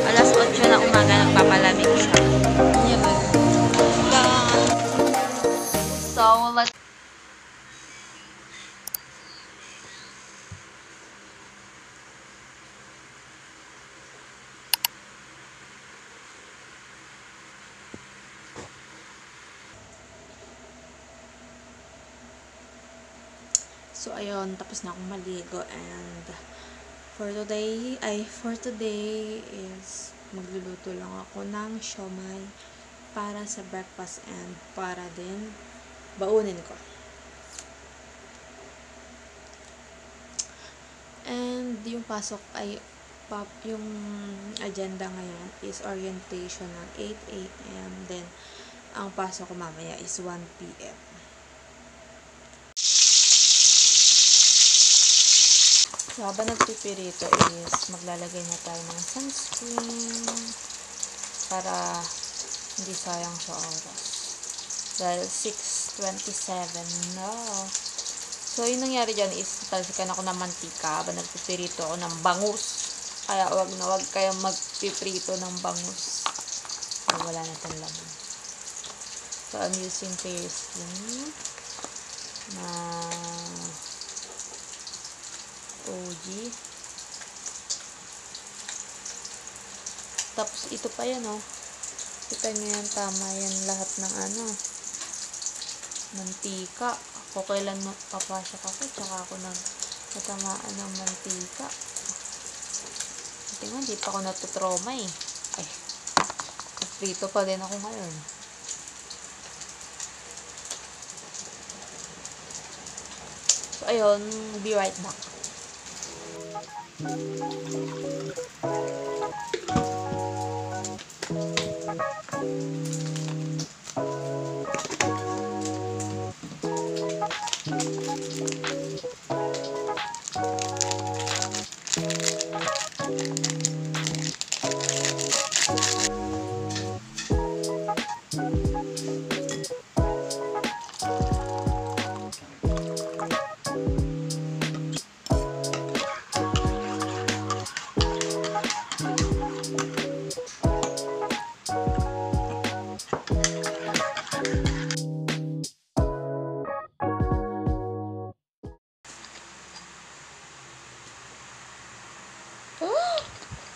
Alas 8 na umaga, nagpapalamig siya. So, let's So, ayun, tapos na akong maligo and for today is magluluto lang ako ng siomai para sa breakfast and para din baunin ko. And yung pasok ay yung agenda ngayon is orientation ng 8 AM. Then, ang pasok ko mamaya is 1 PM. So, habang nagpipirito is maglalagay na tayo ng sunscreen para hindi sayang sa oras. Dahil 6:27 na. So, yung nangyari dyan is talsikan ako ng mantika habang nagpipirito ako ng bangus. Kaya wag kayong magpiprito ng bangus. So, wala na itong laman. So, I'm using parsley na OG. Tapos, ito pa yan, oh. Kita nyo yan, tama yan lahat ng mantika. Ako kailan papasok ako, tsaka ako nagkatamaan ng mantika. Tingnan, hindi pa ako natutroma eh. Ay, prito pa din ako ngayon. So, ayun, be right back.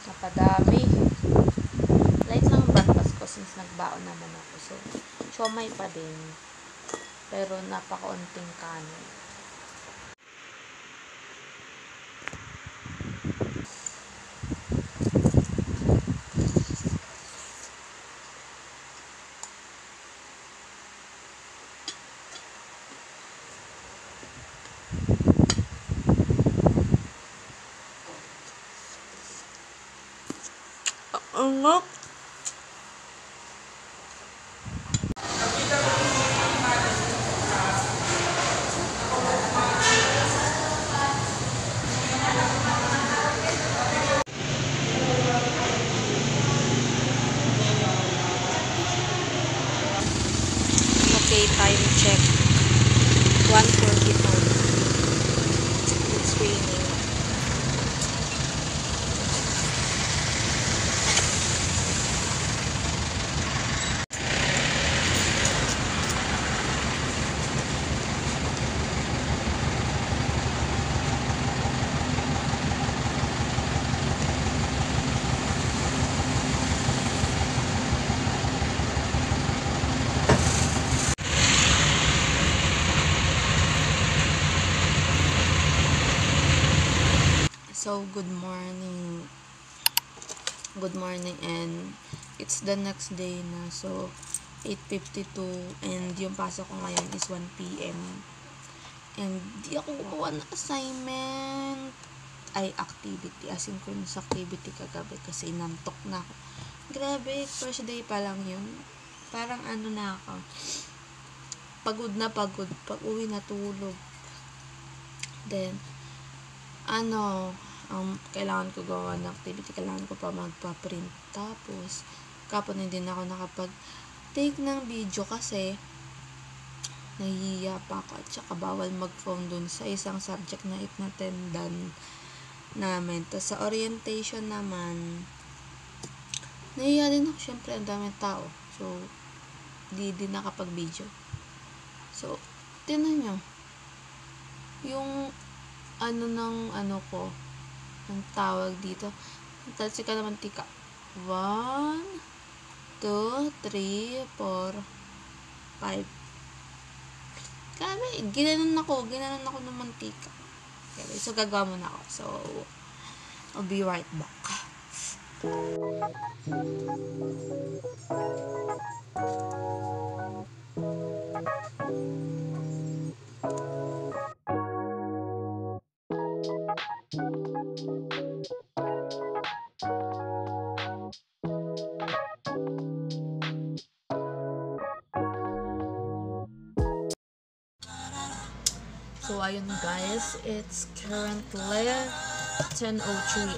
Napadami. Light lang ang breakfast ko since nagbaon naman ako. So, siomai pa din. Pero napakaunting kanin. Angok. Okay, time check. 1:44. It's raining. So, good morning and it's the next day na. So, 8:52 and yung pasok ko ngayon is 1 PM. And di ako gumawa ng assignment. Ay, activity. Asynchronous activity kagabi kasi inantok na ako. Grabe, first day pa lang yun. Parang na ako. Pagod na pagod. Pag-uwi na tulog. Then, kailangan ko gawa ng activity, kailangan ko pa magpa-print. Tapos, kapon hindi na ako nakapag-take ng video kasi nahihiya pa ako at saka bawal mag-phone dun sa isang subject na itnatendan. namin. Tapos sa orientation naman, nahiya din ako. Syempre, ang daming tao. So, di din nakapag-video. So, tinan nyo. Yung ang tawag dito. Talsi ka naman tika. 1, 2, 3, 4, 5. Kami, ginanon ako ng mantika. Okay, so gagawa muna ako. So, I'll be right back. So, ayun guys, it's currently 10:03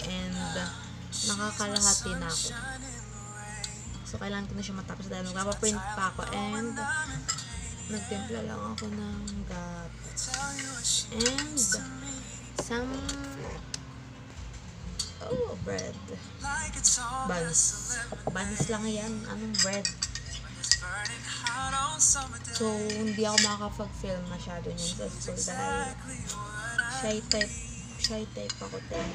and nakakalahati na ako. So, kailangan ko na siya matapos dahil magpapaprint pa ako and nagtimpla lang ako ng gatas and some bread. Buns lang yan. Anong bread? So, hindi ako makakapag-film masyado niyan sa school dahil shy type ako din.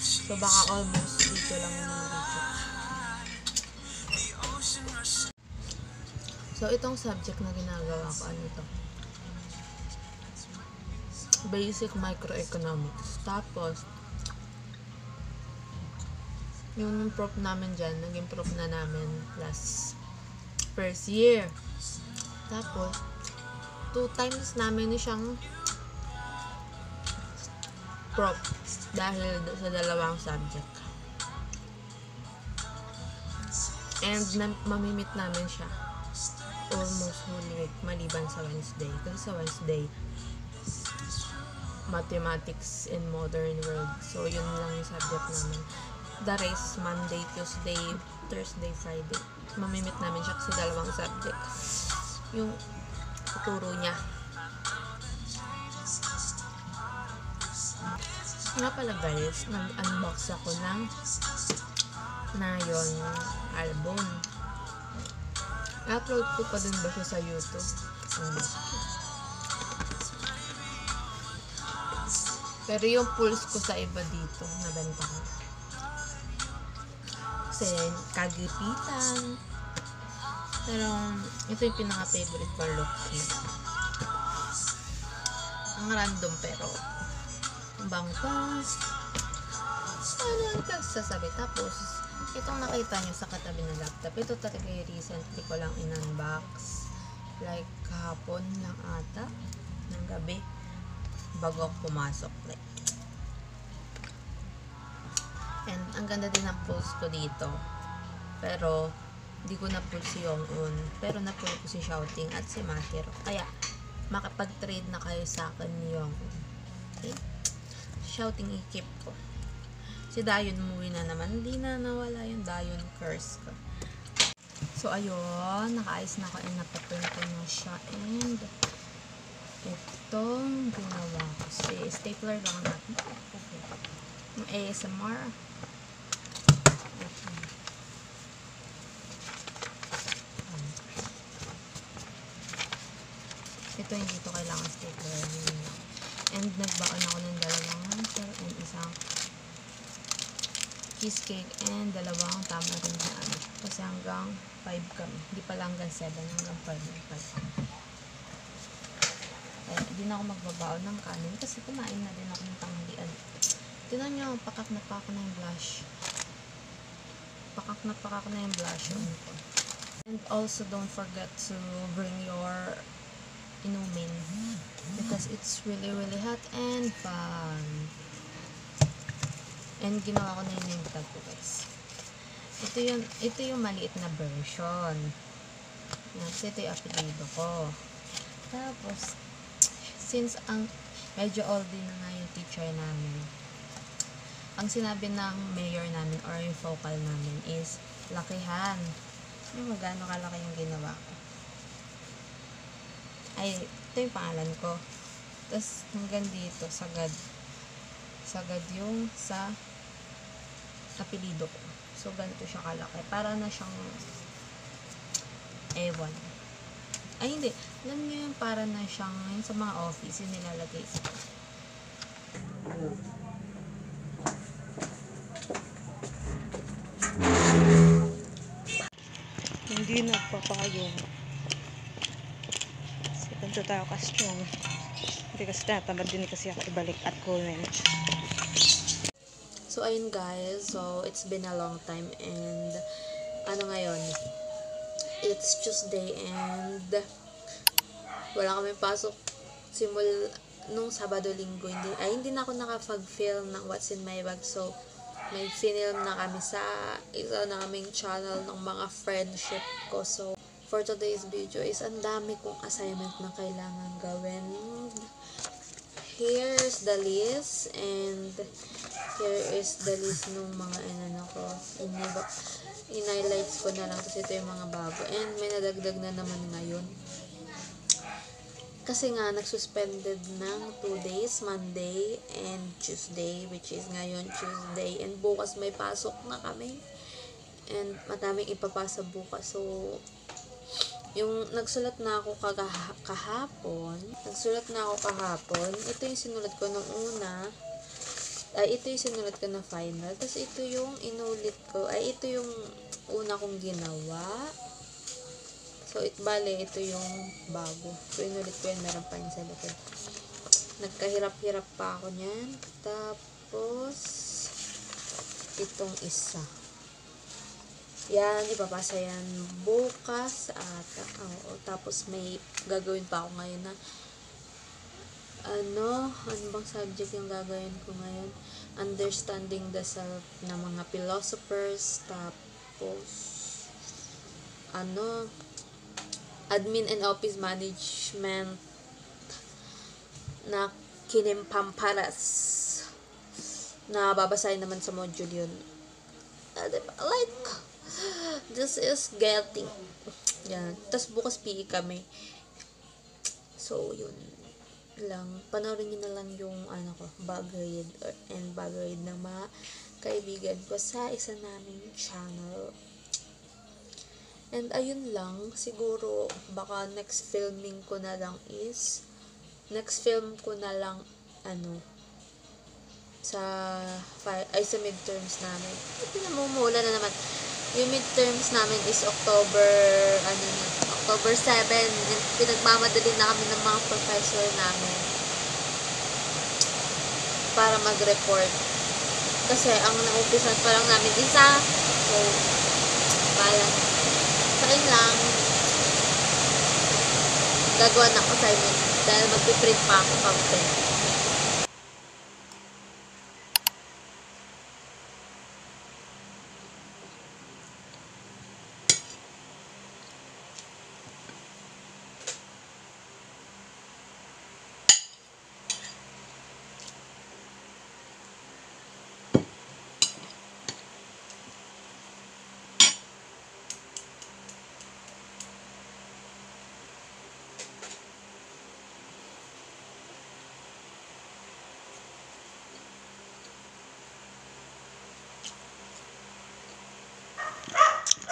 So, baka almost dito lang yung mga video. So, itong subject na ginagawa ko, ano to? Basic Microeconomics. Tapos, yung prof namin dyan, naging prof na namin last first year. Tapos, 2 times namin siyang prof dahil sa dalawang subject. And mamimit namin siya almost whole week maliban sa Wednesday. Kasi sa Wednesday, mathematics in modern world. So, yun lang yung subject namin. The rest, Monday, Tuesday, Thursday, Friday. Mamimit namin siya sa dalawang subject. Yung tuturo niya. Nga pala guys, nag-unbox ako ng Nayon album. I-upload ko pa din ba siya sa YouTube? Pero yung pulse ko sa iba dito, nabenta ko. Kasi kagipitan. Pero ito yung pinaka-favorite for looks niya. Ang random pero ang bangko. Ano ang sasabi? Tapos, itong nakita nyo sa katabi ng laptop, ito talaga yung recently ko lang in-unbox. Like, kahapon lang ata, ng gabi, bago ako pumasok. Like, and ang ganda din ng pulse ko dito. Pero, hindi ko na-pull si Yong-un. Pero na-pull ko si Shouting at si Mahiro. Kaya, makapag-trade na kayo sa akin ni Yong-un. Okay? Shouting i-keep ko. Si Dayon umuwi na naman. Hindi na nawala yung Dayon curse ko. So, ayun. Nakaayos na ako and napaprint ko na siya. And, itong ginawa ko. Stapler lang natin. Okay. Yung ASMR. Okay. Ito hindi to kailangan stapler. And nagbaon ako ng dalawang hamster and isang cheesecake and dalawang tamarind na ano. Kasi hanggang 5 kami. Hindi pala hanggang 7, hanggang 5. Kaya hindi na ako magbabaon ng kanin kasi kumain na din ako ng tanghalian. Tignan nyo, pakak na yung blush. Pakak na yung blush. And also don't forget to bring your inumin because it's really hot and fun. And ginawa ko na yung name tag ko guys. Ito yung maliit na version. Kasi ito yung apelido ko. Tapos, since medyo oldie na nga yung teacher namin, ang sinabi ng mayor namin or yung focal namin is lakihan. Yung magano kalaki yung ginawa ko. Ay, ito yung pangalan ko. Tapos, hanggang dito, sagad. sagad yung sa apelido ko. So, ganito siya kalaki. Para na siyang ewan. Ay, hindi. Alam niyo yung para na siyang yun sa mga office, yung nilalagay sa hindi nagpapayong. Kasi ganito tayo ka-strong. Hindi kasi tinatamad din kasi ako ibalik at comment. So, ayun guys. So, it's been a long time and ano ngayon? It's Tuesday and wala kami pasok nung Sabado-Linggo. Hindi na ako nakapag-film ng What's in My Bag. So, may film na kami sa isa naming channel ng mga friendship ko. So, for today's video is ang dami kong assignment na kailangan gawin. Here's the list and here is the list ng mga inano ko. In-highlights ko na lang kasi ito yung mga bago. And may nadagdag na naman ngayon. Kasi nga, nagsuspended ng 2 days, Monday and Tuesday, which is ngayon Tuesday. And bukas may pasok na kami. And madaming ipapasa bukas. So, yung nagsulat na ako kahapon. Ito yung sinulat ko nung una. Ito yung sinulat ko na final. Tapos ito yung inulit ko. Ito yung una kong ginawa. So, ito yung bago. So, inulit ko yan. Meron pa yun sa likod. Nagkahirap-hirap pa ako niyan. Tapos, itong isa. Yan, ipapasa yan bukas. Tapos, may gagawin pa ako ngayon na ano bang subject yung gagawin ko ngayon? Understanding the self ng mga philosophers. Tapos, admin and office management na kinimpamparas na babasahin naman sa module yun. Like, this is getting yan. Tapos bukas PE kami. So, yun lang. Panoorin nyo na lang yung bagrade and bagrade ng mga kaibigan ko sa isa naming channel. And ayun lang, siguro baka next film ko na lang sa midterms namin. Pinamumula na naman. Yung midterms namin is October 7. Pinagmamadali na kami ng mga professor namin para mag-report. Kasi ang na-umpisan pa lang namin isa. So, ayun lang, gagawa na ako assignment dahil magpiprint pa ako pang-print.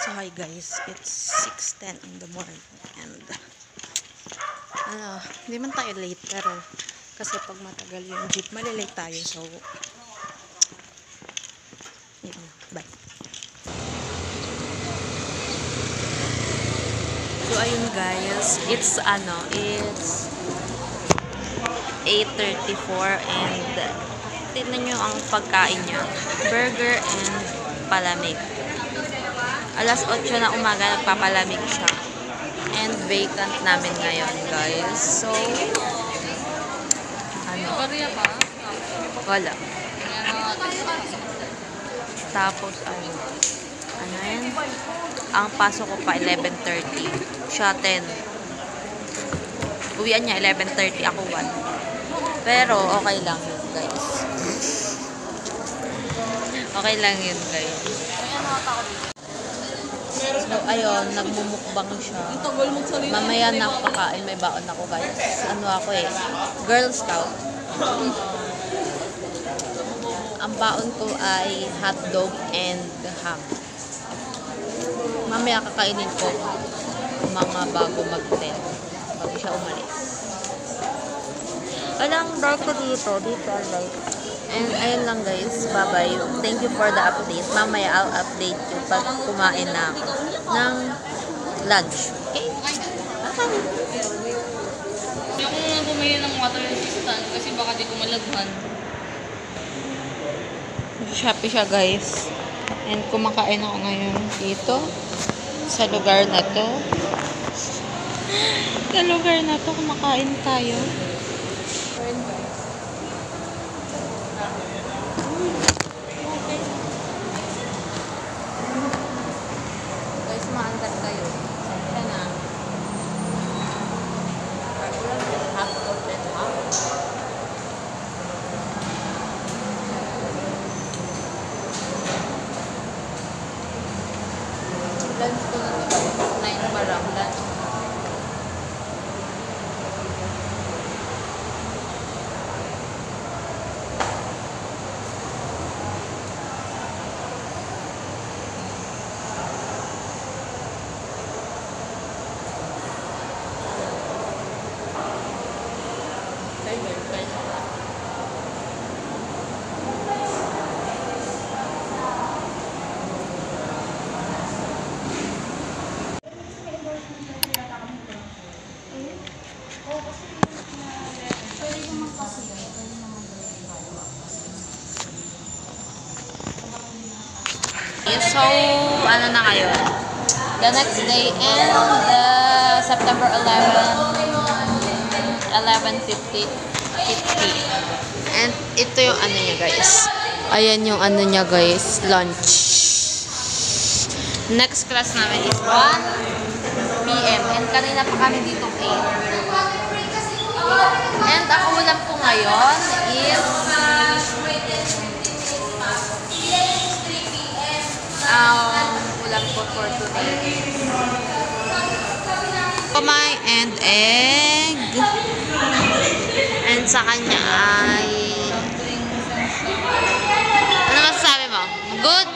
So, hi guys, it's 6:10 in the morning and hindi man tayo late pero kasi pag matagal yung jeep, malilate tayo. So, yun, bye. So, ayun guys, it's 8:34 and tignan nyo ang pagkain niya. Burger and palamig. Alas 8 na umaga, nagpapalamig siya. And vacant namin ngayon, guys. So, wala. Tapos, yan? Ang pasok ko pa, 11:30. Siya, 10. Uwian niya, 11:30. Ako, 1. Pero, okay lang yun, guys. Okay lang yun, guys. So, ayun, nagmumukbang siya. Mamaya na ako kakain, may baon ako, guys. Girl Scout. Ang baon ko ay hotdog and ham. Mamaya kakainin ko mga bago mag-10. Bago siya umalis. Walang dark ko dito. Dito light. And ayun lang guys. Bye-bye. Thank you for the update. Mamaya I'll update you pag kumain na ako ng lunch. Okay? Bye-bye. Hindi ako nga bumili ng water resistant kasi baka di ko malaghan. Shopee siya guys. And kumakain ako ngayon dito. Sa lugar na to. Sa lugar na to, kumakain tayo. Guys, maangat kayo. Siyempre na. Hotdog and ham. Lunch ko na ito. 9 pa lang. Lunch. So, ano na ngayon? The next day and September 11/50. And ito yung ano niya guys. Ayan yung ano niya guys, lunch. Next class namin is 1 PM. And kanina pa kami dito 8. And ang ulam ko ngayon is ulam ko for today. Kamay and egg. And sa kanya ay ano masasabi mo? Good?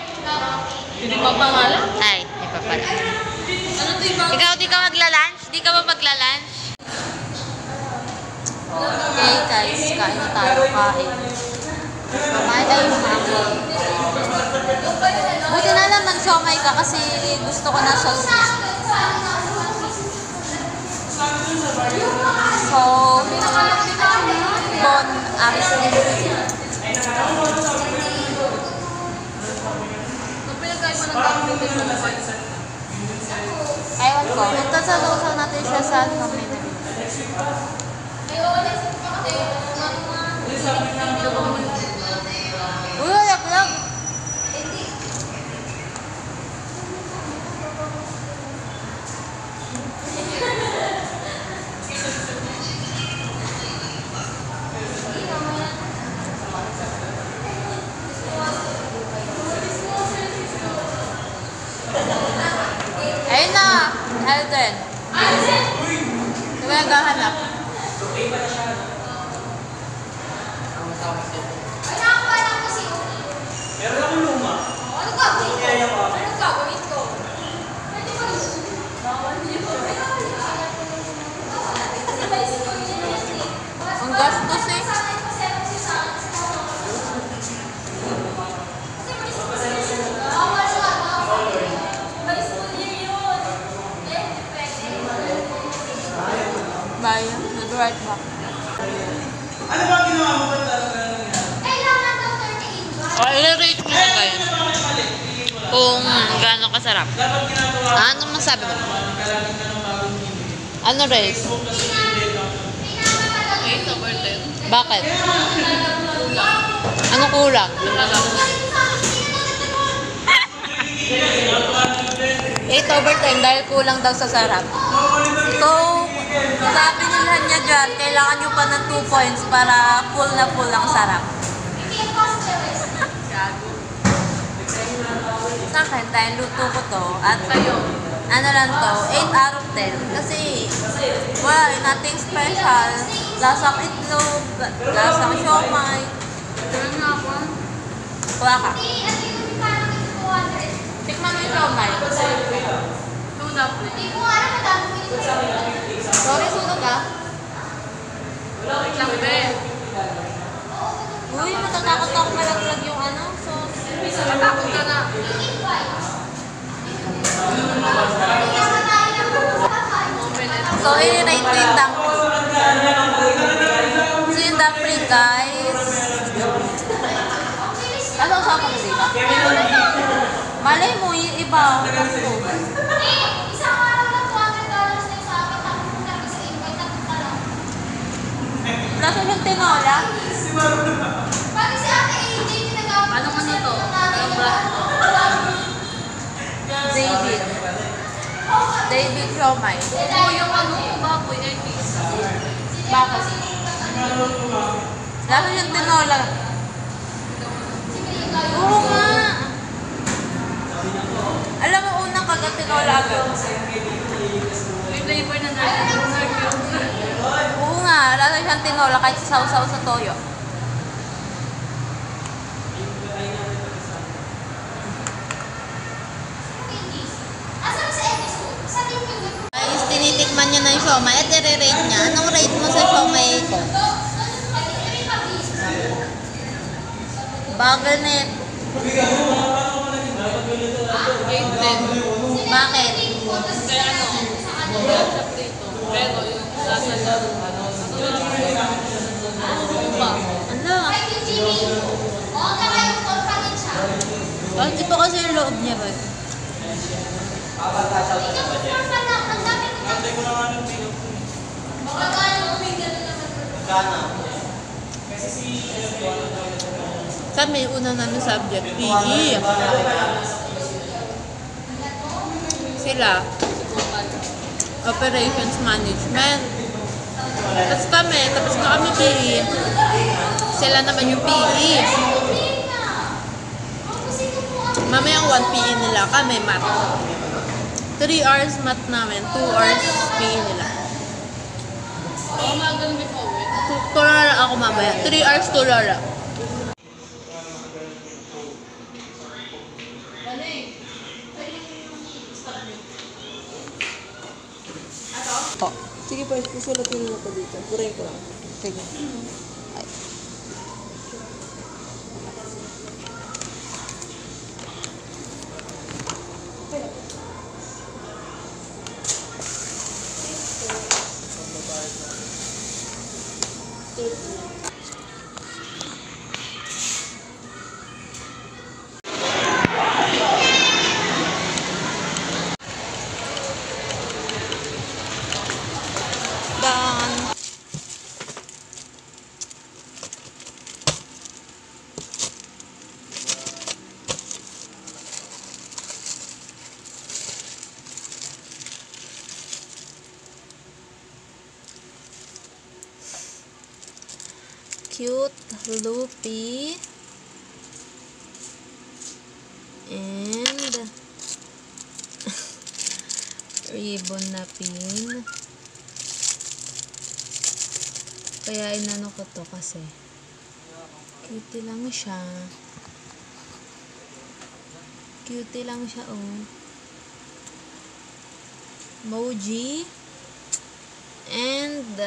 Hindi pa pangalan? Ay, di pa pala. Ano ito iba? Ikaw, di ka magla-lunch? Di ka ba magla-lunch? Okay guys, kain na tayo. Kain. Kumain tayo ng mango. Buti na lang nag-siomay ka kasi gusto ko na sauce niya. So, bon appetit. Ewan ko. Ito sa lusaw natin siya sa nominal. Uy, yak-yak! Ayun na! Elden! Di ba naghahanap? Meron akong luma. Ano gagawin ko? Ano gagawin ko? Ang gastos eh. Bye. Nag-right back. Ano ba ang ginawa mo ba talaga? I-rate mo na kayo. Kung gaano kasarap. Dapat ginagawa Ano masabi mo? Ano race? 8/10. Bakit? Ano kulang? 8/10 dahil kulang daw sa sarap. So, sabi nila niya dyan, kailangan nyo pa ng 2 points para full na full ang sarap. Sa akin, dahil luto ko to, at ano lang to, 8/10. Kasi, well, nothing special. Lasang itlog, lasang siomay. Kuha ka. Tikman mo yung siomay. Tuna po. Sorry, sunog ka. Wait lang, be. Uy, matatakot ako malaglag yung ano. Sauce. Matakot ka na. So, i-rate ko yung dumpling. So, yung dumpling, guys. Ano usapan mo dito? Malay mo, yung iba. Lasa siyang tinola. Anong ano to? Anong brand to? David. David siomay. Oo, yung ano, baboy, Elvis. Bakit? Lasa siyang tinola. Oo nga. Alam mo, unang kagat tinola agad. May flavor na nurse cube. Oo nga, lasa siyang tinola kahit sasaw-saw sa toyo. Guys, tinitikman niya na yung siomay at i-rate niya. Anong rate mo sa siomay ko? Bagal net. 8-10. Bakit? Kaya ano, masarap siya prito. Pero yung lasa niya, ano ba? Ano? Ito kasi yung loob niya ba? Kami, una namin subject, PE. Sila, Operations Management. Tapos kami, tapos na kami PE. Sila naman yung PE. Mamayang 1 PE nila, kami math. 3 hours math namin, 2 hours PE nila. Oo, magal may pauwi. Tulala ako mamaya, 3 hours tulala. Po. Sige pa, susulatin mo ko dito. Purahin ko lang. Sige. Ay. Done. Cute, loopy, and ribbon na pin. Kaya inano ko to kasi cute lang siya. Cute lang siya, oh. Moji and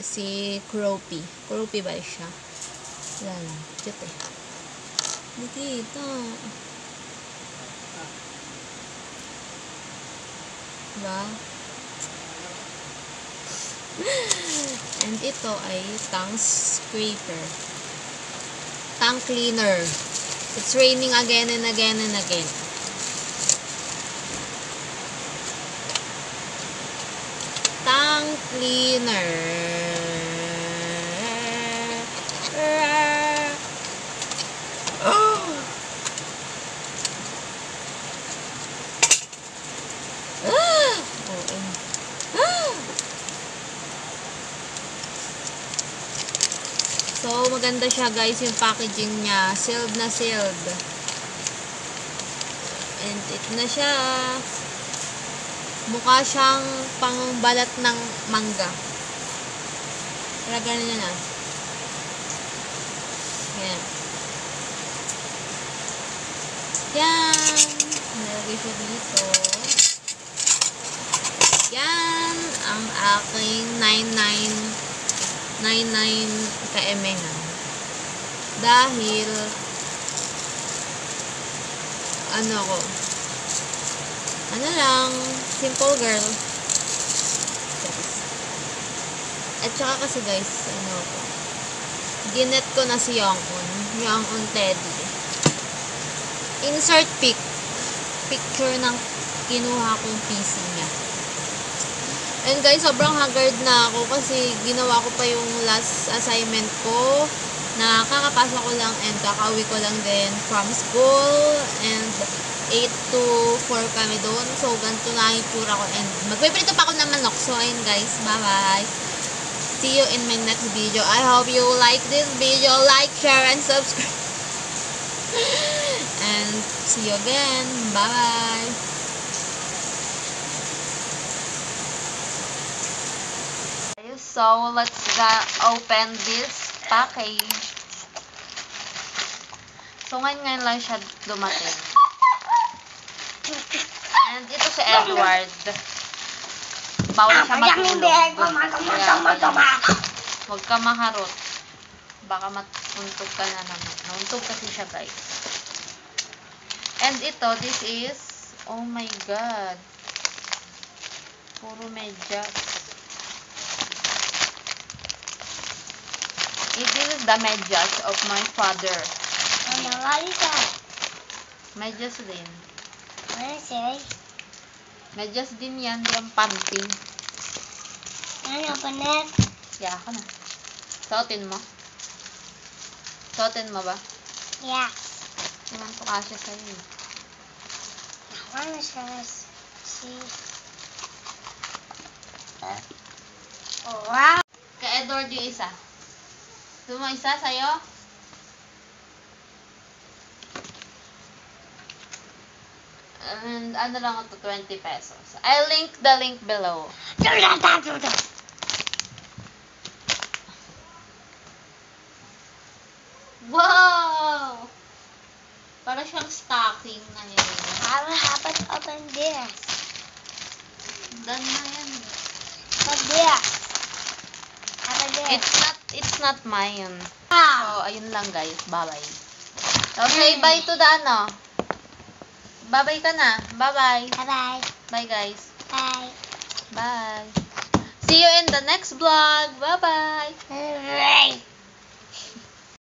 si Croppy. Croppy ba siya? Wala lang. Cute eh. Dito. Diba? And ito ay tongue scraper. Tongue cleaner. It's raining again and again and again. Tongue cleaner. So, maganda siya guys, yung packaging niya. Sealed na sealed. And it na siya. Mukha siyang pangbalat ng mangga. Kaya ganun yan ah. Ayan. Yan. Nilagay siya dito. Yan ang aking 99 ka-emengan. Dahil ano lang, simple girl. At saka kasi guys, ginet ko na si Young-un Teddy. Insert picture ng kinuha kong PC niya. And guys, sobrang haggard na ako kasi ginawa ko pa yung last assignment ko na kakapasok ko lang and kakauwi ko lang din from school and 8 to 4 kami doon. So, ganito na yung itsura ko and magpiprito pa ako ng manok. So, ayun guys, bye-bye. See you in my next video. I hope you like this video. Like, share, and subscribe. And see you again. Bye-bye. So, let's open this package. So, ngayon lang siya dumating. And ito si Edward. Bawal siya matulog. Huwag ka maharot. Baka matuntog ka na naman. Nauntog kasi siya, guys. And ito, this is, oh my God. Puro medyas. This is the medyas of my father. Medyas din. Medyas din yan. Yung panty. Yeah, ako na. Suotin mo? Suotin mo ba? Yeah. Naman po kasya sa'yo. I want to see. Oh, wow. Kay Edward yung isa. Gusto mo isa sa'yo? And ano lang ito, 20 pesos. I'll link the link below. Wow! Para siyang stocking na yun. How about open this? Done na yan. Open this. Open this. It's not mine. Wow. So, ayun lang guys. Bye-bye. Okay, bye to the ano. Bye-bye ka na. Bye-bye. Bye-bye. Bye guys. Bye. Bye. See you in the next vlog. Bye-bye. Bye.